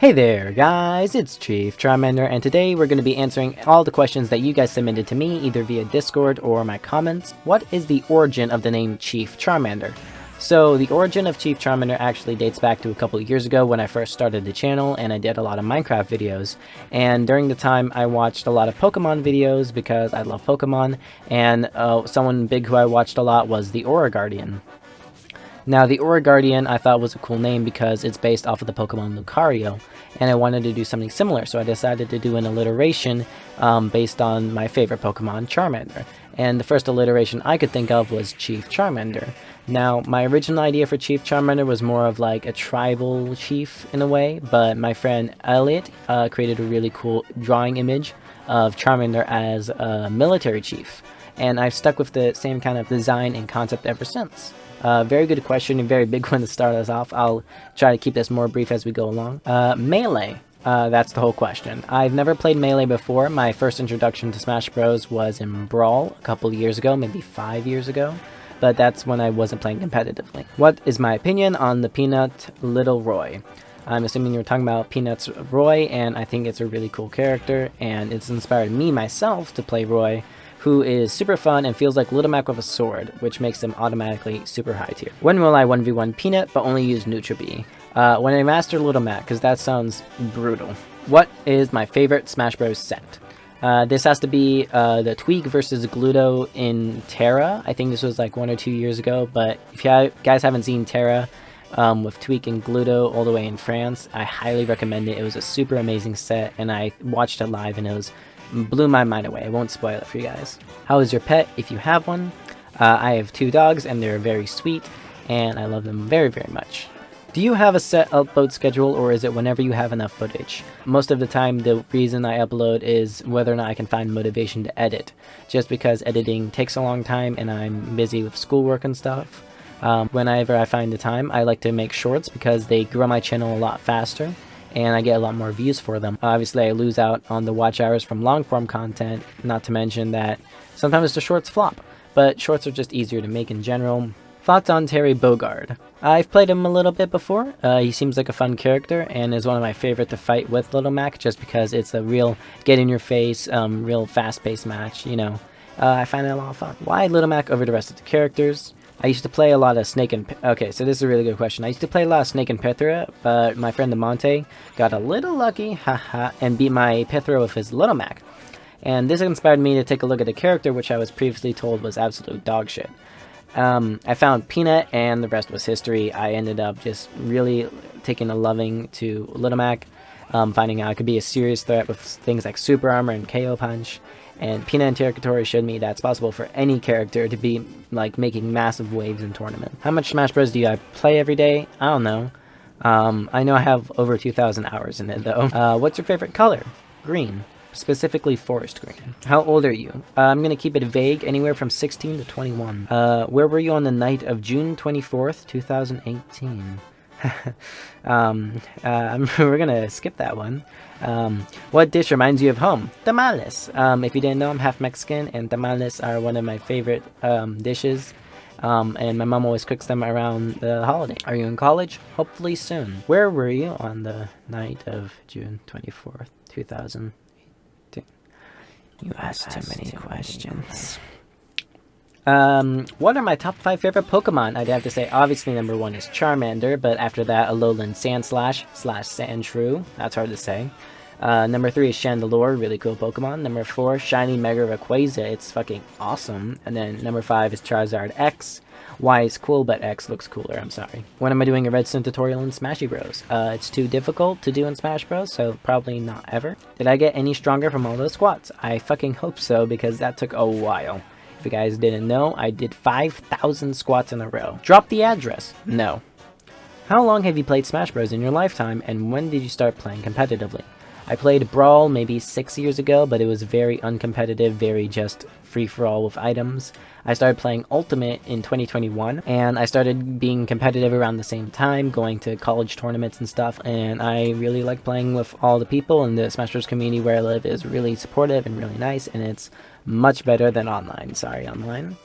Hey there guys, it's ChiefChar, and today we're going to be answering all the questions that you guys submitted to me either via Discord or my comments. What is the origin of the name ChiefChar? So the origin of ChiefChar actually dates back to a couple of years ago when I first started the channel and I did a lot of Minecraft videos. And during the time I watched a lot of Pokemon videos because I love Pokemon, and someone big who I watched a lot was the Aura Guardian. Now, the Aura Guardian I thought was a cool name because it's based off of the Pokemon Lucario, and I wanted to do something similar, so I decided to do an alliteration based on my favorite Pokemon, Charmander. And the first alliteration I could think of was ChiefChar. Now, my original idea for ChiefChar was more of like a tribal chief in a way, but my friend Elliot created a really cool drawing image of Charmander as a military chief, and I've stuck with the same kind of design and concept ever since. Very good question, a very big one to start us off. I'll try to keep this more brief as we go along. Melee. That's the whole question. I've never played Melee before. My first introduction to Smash Bros. Was in Brawl a couple of years ago, maybe 5 years ago. But that's when I wasn't playing competitively. What is my opinion on the Peanut Little Roy? I'm assuming you're talking about Peanut's Roy, and I think it's a really cool character, and it's inspired me myself to play Roy, who is super fun and feels like Little Mac with a sword, which makes him automatically super high tier. When will I 1v1 Peanut, but only use Neutra B? When I master Little Mac, because that sounds brutal. What is my favorite Smash Bros. Set? This has to be the Tweak versus Gluto in Terra. I think this was like 1 or 2 years ago, but if you guys haven't seen Terra with Tweak and Gluto all the way in France, I highly recommend it. It was a super amazing set, and I watched it live, and it blew my mind away. I won't spoil it for you guys. How is your pet, if you have one? I have 2 dogs, and they're very sweet, and I love them very, very much. Do you have a set upload schedule, or is it whenever you have enough footage? Most of the time, the reason I upload is whether or not I can find motivation to edit, just because editing takes a long time, and I'm busy with schoolwork and stuff. Whenever I find the time, I like to make shorts because they grow my channel a lot faster, and I get a lot more views for them. Obviously, I lose out on the watch hours from long-form content, not to mention that sometimes the shorts flop, but shorts are just easier to make in general. Thoughts on Terry Bogard? I've played him a little bit before. He seems like a fun character and is one of my favorite to fight with Little Mac, just because it's a real get-in-your-face, real fast-paced match, you know. I find it a lot of fun. Why Little Mac over the rest of the characters? I used to play a lot of Snake and... Okay, so this is a really good question. I used to play a lot of Snake and Pithra, but my friend Demonte got a little lucky, haha, and beat my Pithra with his Little Mac. And this inspired me to take a look at a character which I was previously told was absolute dog shit. I found Peanut, and the rest was history. I ended up just really taking a loving to Little Mac, finding out I could be a serious threat with things like Super Armor and KO Punch. And Peanut and Territory showed me that's possible for any character to be like making massive waves in tournament. How much Smash Bros. Do I play every day? I don't know. I know I have over 2,000 hours in it though. What's your favorite color? Green. Specifically forest green. How old are you? I'm gonna keep it vague, anywhere from 16 to 21. Where were you on the night of June 24th, 2018? We're gonna skip that one. What dish reminds you of home? Tamales. If you didn't know, I'm half Mexican, and tamales are one of my favorite dishes. And my mom always cooks them around the holiday. Are you in college? Hopefully soon. Where were you on the night of June 24th, 2018? You asked too many questions. What are my top 5 favorite Pokemon? I'd have to say, obviously, number 1 is Charmander, but after that, Alolan Sandslash / Sandshrew. That's hard to say. Number 3 is Chandelure, really cool Pokemon. Number 4, Shiny Mega Rayquaza, it's fucking awesome. And then number 5 is Charizard X. Y is cool, but X looks cooler, I'm sorry. When am I doing a redstone tutorial in Smashy Bros? It's too difficult to do in Smash Bros, so probably not ever. Did I get any stronger from all those squats? I fucking hope so, because that took a while. If you guys didn't know, I did 5,000 squats in a row. Drop the address. No. How long have you played Smash Bros in your lifetime, and when did you start playing competitively? I played Brawl maybe 6 years ago, but it was very uncompetitive, very just free-for-all with items. I started playing Ultimate in 2021, and I started being competitive around the same time, going to college tournaments and stuff, and I really like playing with all the people, and the Smash Bros community where I live is really supportive and really nice, and it's much better than online. Sorry, online.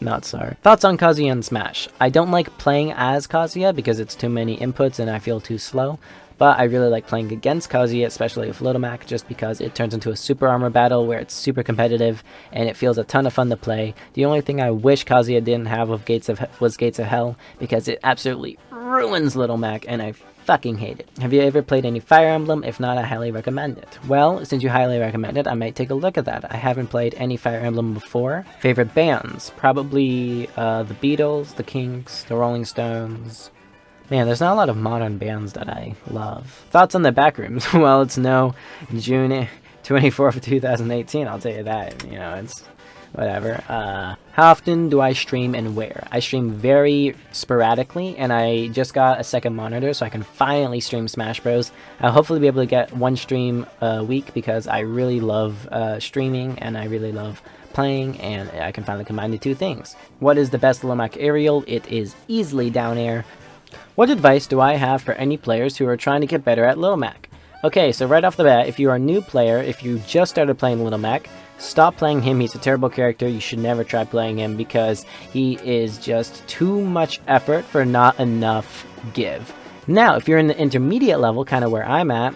Not sorry. Thoughts on Kazuya and Smash? I don't like playing as Kazuya because it's too many inputs and I feel too slow, But I really like playing against Kazuya, especially with Little Mac, just because it turns into a super armor battle where it's super competitive and it feels a ton of fun to play. The only thing I wish Kazuya didn't have was Gates of Hell, because it absolutely ruins Little Mac and I fucking hate it. Have you ever played any Fire Emblem? If not, I highly recommend it. Well, since you highly recommend it, I might take a look at that. I haven't played any Fire Emblem before. Favorite bands? Probably the Beatles, the Kinks, the Rolling Stones. Man, there's not a lot of modern bands that I love. Thoughts on the Backrooms? Well, it's no June 24th, 2018, I'll tell you that. You know, it's whatever. How often do I stream and where? I stream very sporadically, and I just got a second monitor so I can finally stream Smash Bros. I'll hopefully be able to get one stream a week because I really love streaming and I really love playing, and I can finally combine the two things. What is the best Little Mac aerial? It is easily down air. What advice do I have for any players who are trying to get better at Little Mac? Okay, so right off the bat, if you are a new player, if you just started playing Little Mac, stop playing him. He's a terrible character. You should never try playing him because he is just too much effort for not enough give. Now, if you're in the intermediate level, kind of where I'm at,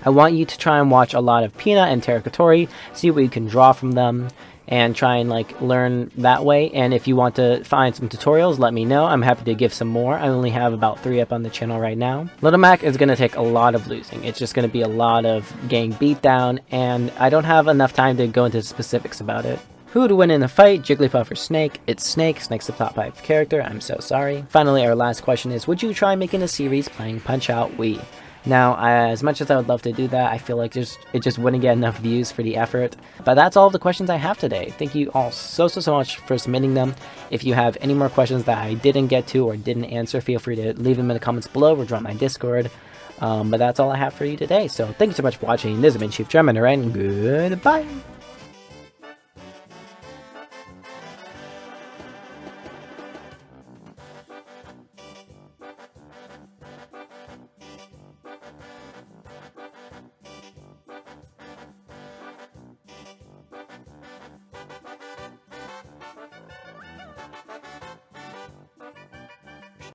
I want you to try and watch a lot of Pina and Terrakotori, see what you can draw from them, and try and like learn that way. And if you want to find some tutorials, let me know. I'm happy to give some more. I only have about 3 up on the channel right now. Little Mac is going to take a lot of losing. It's just going to be a lot of getting beat down, and I don't have enough time to go into specifics about it. Who would win in a fight, Jigglypuff or Snake? It's Snake. Snake's the top 5 character. I'm so sorry. Finally, our last question is, would you try making a series playing Punch-Out Wii? Now, as much as I would love to do that, I feel like it just wouldn't get enough views for the effort. But that's all the questions I have today. Thank you all so much for submitting them. If you have any more questions that I didn't get to or didn't answer, feel free to leave them in the comments below or join my Discord. But that's all I have for you today. So thank you so much for watching. This has been ChiefChar, and goodbye.